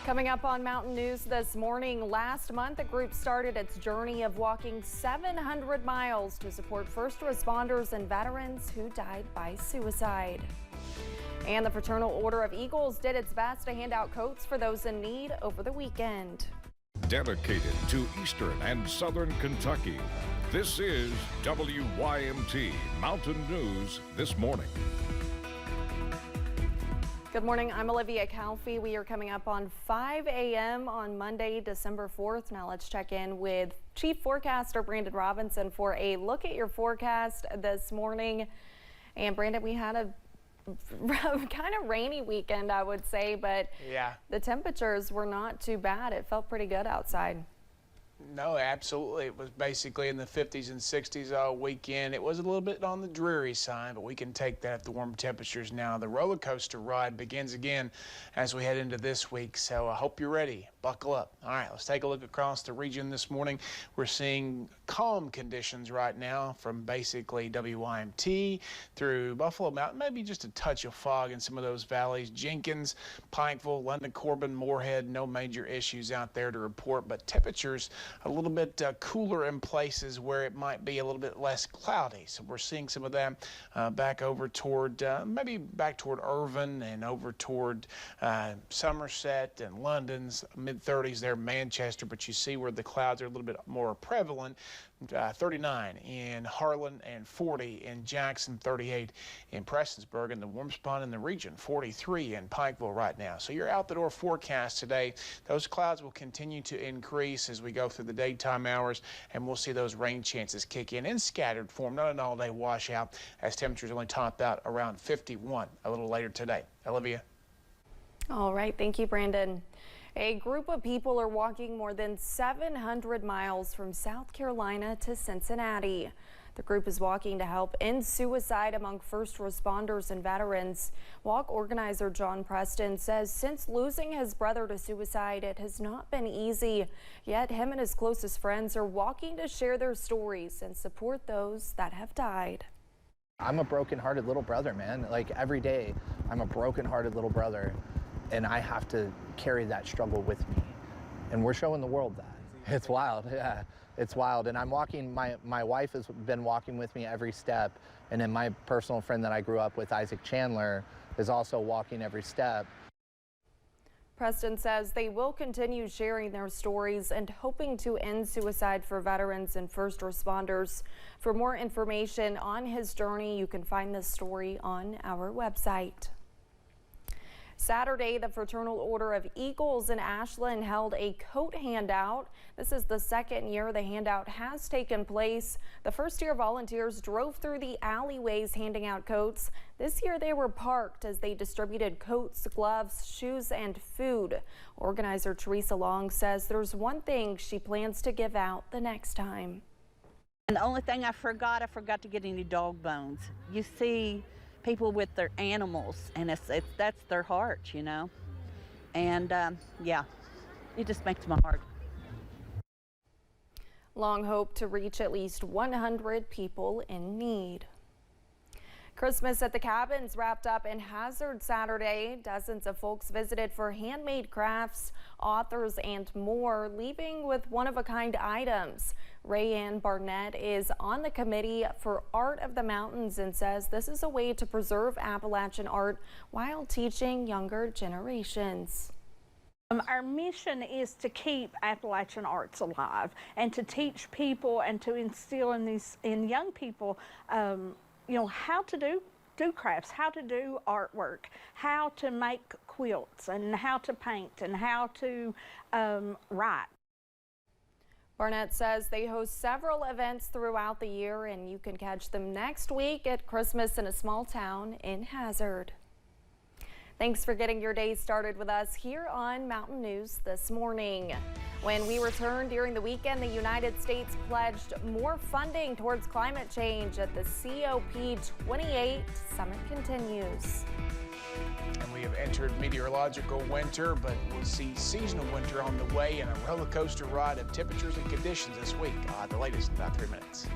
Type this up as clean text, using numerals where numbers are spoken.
Coming up on Mountain News this morning, last month a group started its journey of walking 700 miles to support first responders and veterans who died by suicide. And the Fraternal Order of Eagles did its best to hand out coats for those in need over the weekend. Dedicated to Eastern and Southern Kentucky, this is WYMT Mountain News This Morning. Good morning, I'm Olivia Calfee. We are coming up on 5 a.m. on Monday, December 4th. Now let's check in with Chief Forecaster Brandon Robinson for a look at your forecast this morning. And Brandon, we had a kind of rainy weekend, I would say, but yeah, the temperatures were not too bad. It felt pretty good outside. No, absolutely. It was basically in the 50s and 60s all weekend. It was a little bit on the dreary side, but we can take that at the warm temperatures now. The roller coaster ride begins again as we head into this week, so I hope you're ready. Buckle up. All right, let's take a look across the region this morning. We're seeing calm conditions right now from basically WYMT through Buffalo Mountain, maybe just a touch of fog in some of those valleys. Jenkins, Pikeville, London, Corbin, Moorhead, no major issues out there to report, but temperatures a little bit cooler in places where it might be a little bit less cloudy. So we're seeing some of that back over toward, maybe back toward Irvine and over toward Somerset and London's mid-30s there, Manchester, but you see where the clouds are a little bit more prevalent. 39 in Harlan and 40 in Jackson, 38 in Prestonsburg, and the warm spot in the region, 43 in Pikeville right now. So your out the door forecast today, those clouds will continue to increase as we go through the daytime hours, and we'll see those rain chances kick in scattered form, not an all-day washout, as temperatures only top out around 51 a little later today. Olivia. All right, thank you, Brandon. A group of people are walking more than 700 miles from South Carolina to Cincinnati. The group is walking to help end suicide among first responders and veterans. Walk organizer John Preston says since losing his brother to suicide, it has not been easy. Yet him and his closest friends are walking to share their stories and support those that have died. I'm a broken-hearted little brother, man. Like every day, I'm a broken-hearted little brother. And I have to carry that struggle with me. And we're showing the world that. It's wild, yeah. It's wild. And I'm walking, my wife has been walking with me every step. And then my personal friend that I grew up with, Isaac Chandler, is also walking every step. Preston says they will continue sharing their stories and hoping to end suicide for veterans and first responders. For more information on his journey, you can find this story on our website. Saturday, the Fraternal Order of Eagles in Ashland held a coat handout. This is the second year the handout has taken place. The first year volunteers drove through the alleyways handing out coats. This year they were parked as they distributed coats, gloves, shoes, and food. Organizer Teresa Long says there's one thing she plans to give out the next time. And the only thing I forgot to get any dog bones. You see people with their animals, and that's their heart, you know. And yeah, it just makes my heart. Long hope to reach at least 100 people in need. Christmas at the Cabins wrapped up in Hazard Saturday. Dozens of folks visited for handmade crafts, authors, and more, leaving with one-of-a-kind items. Rayanne Barnett is on the committee for Art of the Mountains and says this is a way to preserve Appalachian art while teaching younger generations. Our mission is to keep Appalachian arts alive and to teach people and to instill in young people you know, how to do crafts, how to do artwork, how to make quilts, and how to paint, and how to write. Barnett says they host several events throughout the year, and you can catch them next week at Christmas in a Small Town in Hazard. Thanks for getting your day started with us here on Mountain News This Morning. When we return during the weekend, the United States pledged more funding towards climate change at the COP28 summit continues. And we have entered meteorological winter, but we'll see seasonal winter on the way and a roller coaster ride of temperatures and conditions this week. The latest in about 3 minutes.